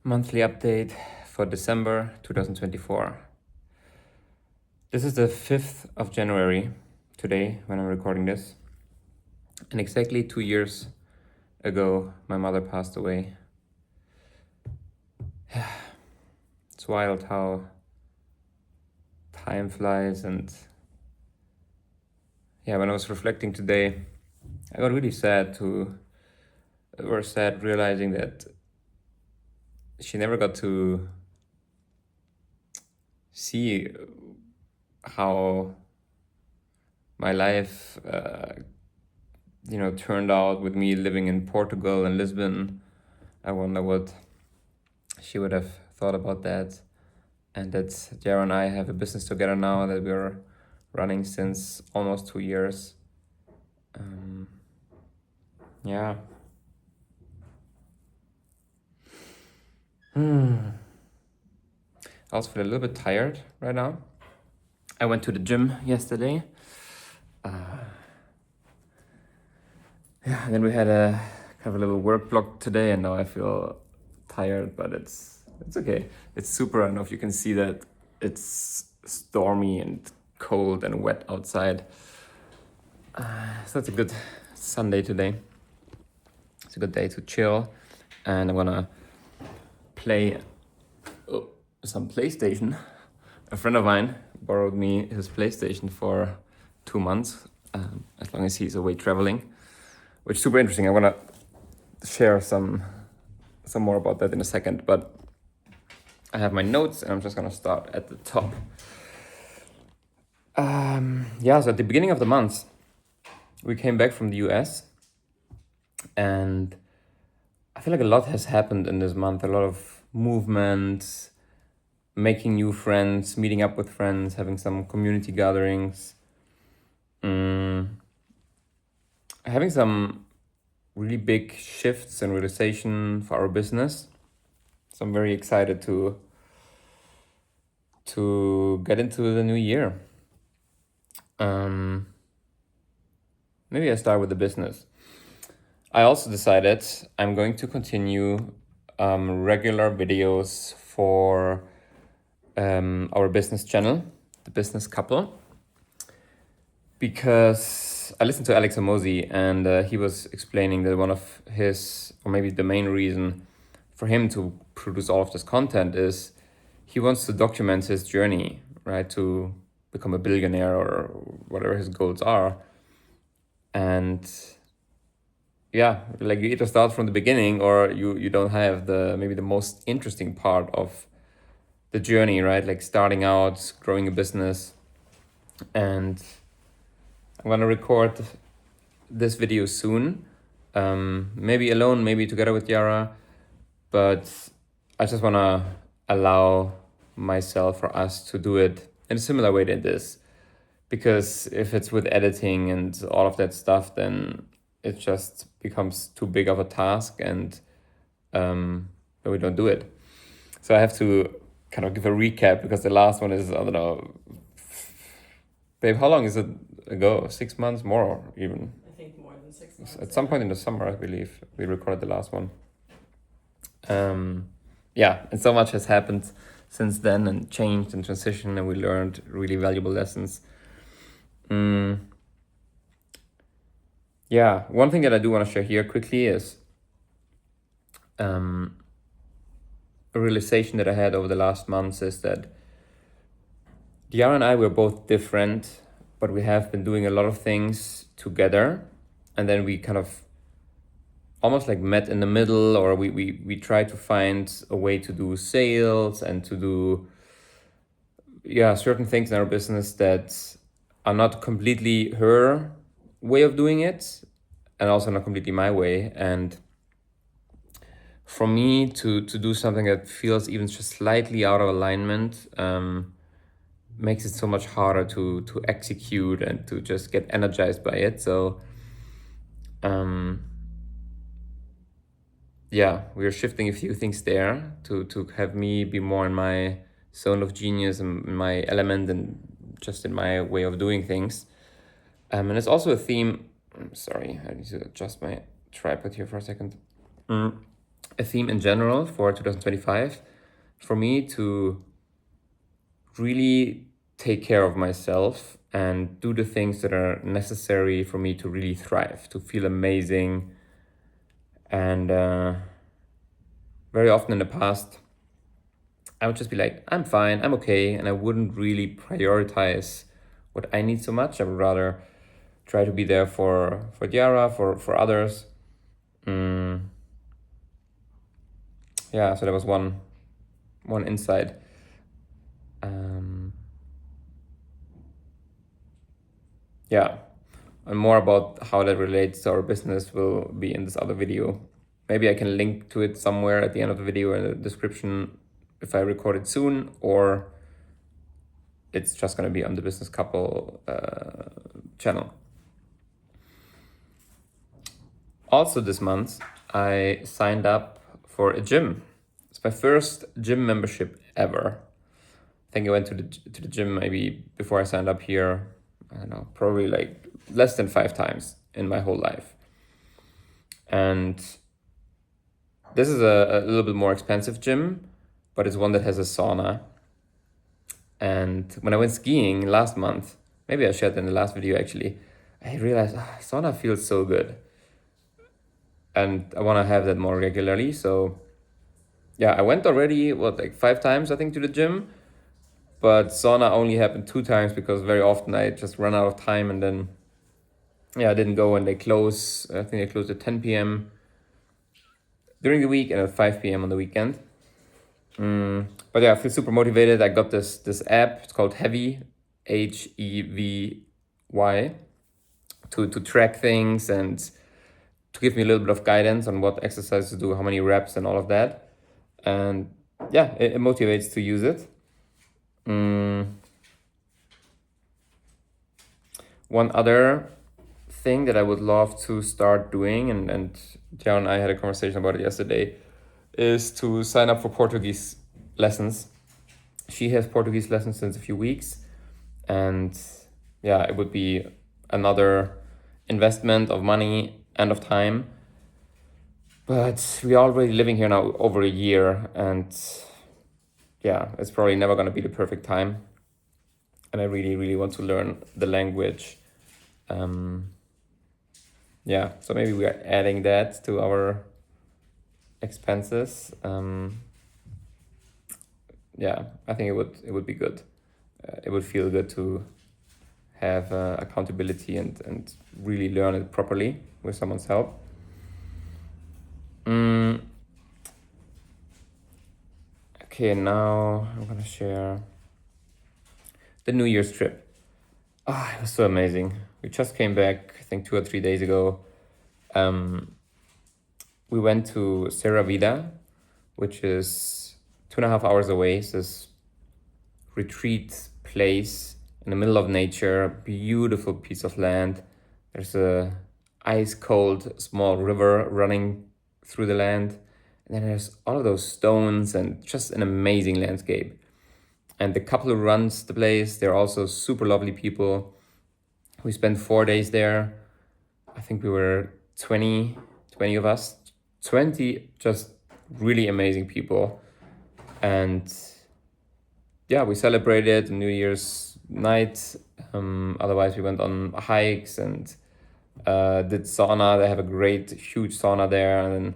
monthly update for December 2024. This is the 5th of January today when I'm recording this. And exactly 2 years ago, my mother passed away. It's wild how time flies. And when I was reflecting today, I got really sad realizing that she never got to see how my life turned out with me living in Portugal and Lisbon. I wonder what she would have thought about that. And that Jara and I have a business together now that we're running since almost 2 years. I also feel a little bit tired right now. I went to the gym yesterday. And then we had a kind of a little work block today, and now I feel tired, but it's okay. It's super. I don't know if you can see that it's stormy and cold and wet outside. So it's a good Sunday today. It's a good day to chill, and I'm gonna play some PlayStation. A friend of mine borrowed me his PlayStation for 2 months, as long as he's away traveling, which is super interesting. I want to share some more about that in a second, but I have my notes and I'm just going to start at the top. So at the beginning of the month, we came back from the US, and I feel like a lot has happened in this month. A lot of movement, making new friends, meeting up with friends, having some community gatherings, having some really big shifts and realization for our business. So I'm very excited to get into the new year. Maybe I start with the business. I also decided I'm going to continue regular videos for our business channel, The Business Couple, because I listened to Alex Amosi, and he was explaining that one of his, or maybe the main reason for him to produce all of this content is he wants to document his journey, right, to become a billionaire or whatever his goals are. And like you either start from the beginning or you don't have maybe the most interesting part of the journey, right? Like starting out, growing a business. And I'm gonna record this video soon, maybe alone, maybe together with Yara, but I just wanna allow myself or us to do it in a similar way than this, because if it's with editing and all of that stuff, then it just becomes too big of a task, and we don't do it. So I have to kind of give a recap, because the last one is, I don't know, babe, how long is it ago? 6 months, more even? I think more than 6 months. At some point in the summer, I believe, we recorded the last one. And so much has happened since then, and changed and transitioned, and we learned really valuable lessons. One thing that I do want to share here quickly is a realization that I had over the last months is that Diara and I were both different, but we have been doing a lot of things together, and then we kind of almost like met in the middle, or we tried to find a way to do sales and to do certain things in our business that are not completely her way of doing it, and also not completely my way. And for me to do something that feels even just slightly out of alignment makes it so much harder to execute and to just get energized by it. So we're shifting a few things there to have me be more in my zone of genius and my element and just in my way of doing things. And it's also a theme. Sorry, I need to adjust my tripod here for a second. a theme in general for 2025 for me to really take care of myself and do the things that are necessary for me to really thrive, to feel amazing. And very often in the past, I would just be like, I'm fine, I'm okay, and I wouldn't really prioritize what I need so much. I would rather try to be there for Diara, for others. Yeah, so that was one insight. Yeah, and more about how that relates to our business will be in this other video. Maybe I can link to it somewhere at the end of the video in the description if I record it soon, or it's just going to be on the Business Couple channel. Also this month, I signed up for a gym. It's my first gym membership ever. I think I went to the gym maybe before I signed up here, I don't know, probably like less than 5 times in my whole life. And this is a little bit more expensive gym, but it's one that has a sauna. And when I went skiing last month, maybe I shared that in the last video actually, I realized sauna feels so good. And I want to have that more regularly. So yeah, I went already, like 5 times, I think, to the gym. But sauna only happened 2 times because very often I just run out of time and then, yeah, I didn't go, and they close. I think they closed at 10 p.m. during the week and at 5 p.m. on the weekend. But yeah, I feel super motivated. I got this app. It's called Heavy, Hevy, to track things and to give me a little bit of guidance on what exercises to do, how many reps, and all of that. And yeah, it motivates to use it. One other thing that I would love to start doing, and John and I had a conversation about it yesterday, is to sign up for Portuguese lessons. She has Portuguese lessons since a few weeks, and yeah, it would be another investment of money and of time. But we're already living here now over a year, and yeah, it's probably never going to be the perfect time. And I really, really want to learn the language. Yeah, so maybe we are adding that to our expenses. Yeah, I think it would be good. It would feel good to have accountability and really learn it properly with someone's help. Okay, now I'm gonna share the New Year's trip. It was so amazing. We just came back, I think 2 or 3 days ago. We went to Serra Vida, which is 2.5 hours away. It's this retreat place in the middle of nature, beautiful piece of land. There's a ice cold small river running through the land. And then there's all of those stones and just an amazing landscape. And the couple who runs the place, they're also super lovely people. We spent 4 days there. I think we were 20 of us. 20 just really amazing people. And yeah, we celebrated New Year's night. Otherwise, we went on hikes and did sauna. They have a great, huge sauna there, and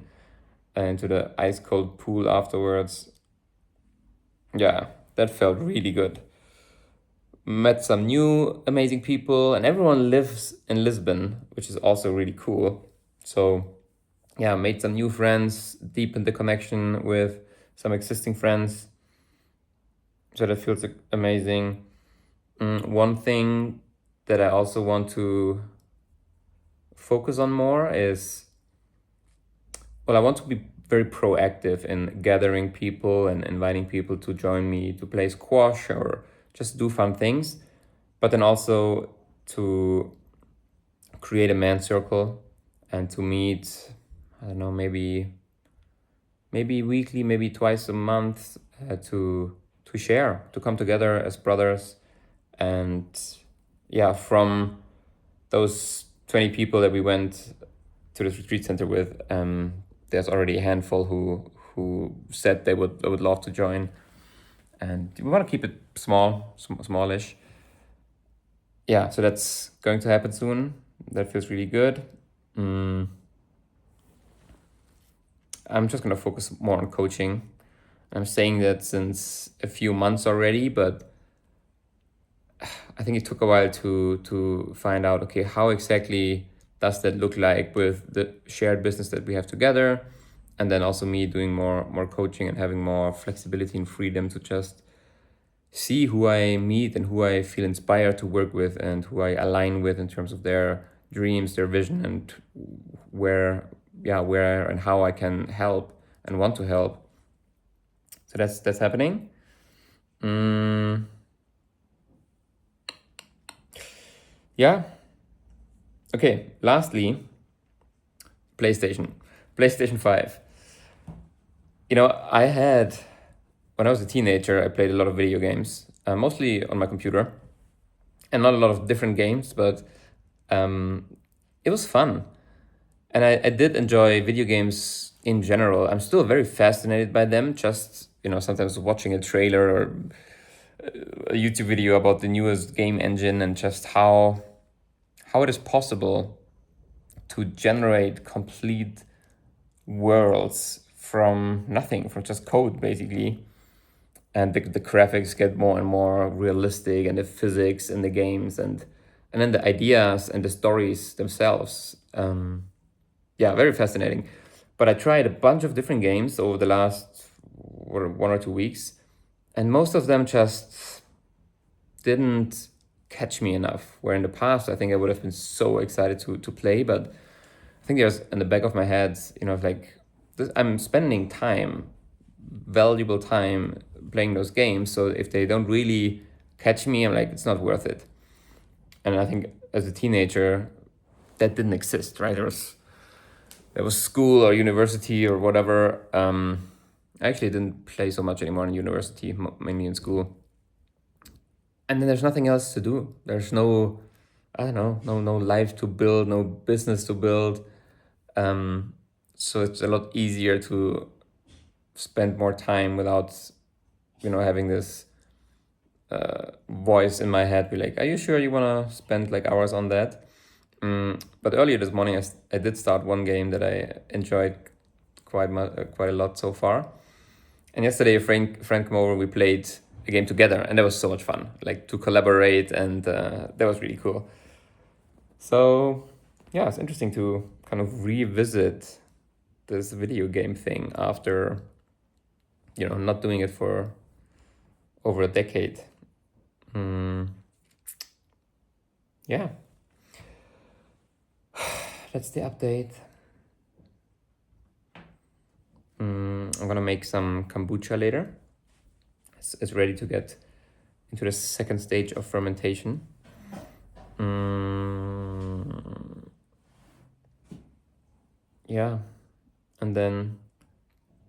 then into the ice cold pool afterwards. Yeah, that felt really good. Met some new amazing people, and everyone lives in Lisbon, which is also really cool. So yeah, made some new friends, deepened the connection with some existing friends. So that feels amazing. One thing that I also want to focus on more is, well, I want to be very proactive in gathering people and inviting people to join me to play squash or just do fun things, but then also to create a man circle and to meet, I don't know, maybe weekly, maybe twice a month, to share, to come together as brothers. And yeah, from those 20 people that we went to this retreat center with, there's already a handful who said they would love to join, and we want to keep it smallish. Yeah, so that's going to happen soon. That feels really good. I'm just gonna focus more on coaching. I'm saying that since a few months already, but I think it took a while to find out, okay, how exactly does that look like with the shared business that we have together, and then also me doing more coaching and having more flexibility and freedom to just see who I meet and who I feel inspired to work with and who I align with in terms of their dreams, their vision, and where and how I can help and want to help. So that's happening. Yeah. Okay. Lastly, PlayStation 5. I had, when I was a teenager, I played a lot of video games, mostly on my computer, and not a lot of different games, but it was fun. And I did enjoy video games in general. I'm still very fascinated by them, just, sometimes watching a trailer or a YouTube video about the newest game engine and just how it is possible to generate complete worlds from nothing, from just code basically. And the graphics get more and more realistic, and the physics in the games, and then the ideas and the stories themselves. Very fascinating. But I tried a bunch of different games over the last 1 or 2 weeks, and most of them just didn't catch me enough. Where in the past, I think I would have been so excited to play, but I think there's in the back of my head, like I'm spending time, valuable time playing those games. So if they don't really catch me, I'm like, it's not worth it. And I think as a teenager, that didn't exist, right? There was school or university or whatever. I actually didn't play so much anymore in university, mainly in school. And then there's nothing else to do. There's no, I don't know, no life to build, no business to build. So it's a lot easier to spend more time without, having this voice in my head be like, are you sure you want to spend like hours on that? But earlier this morning, I did start one game that I enjoyed quite a lot so far. And yesterday, a friend came over. We played a game together, and that was so much fun. Like to collaborate, and that was really cool. So yeah, it's interesting to kind of revisit this video game thing after, not doing it for over a decade. Yeah. That's the update. I'm gonna make some kombucha later. It's ready to get into the second stage of fermentation. Yeah, and then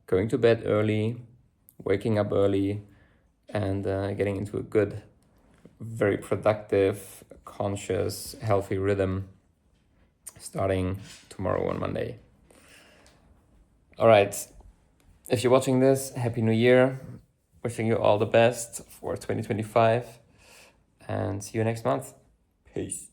going to bed early, waking up early, and getting into a good, very productive, conscious, healthy rhythm starting tomorrow on Monday. All right. If you're watching this, Happy New Year. Wishing you all the best for 2025. And see you next month. Peace.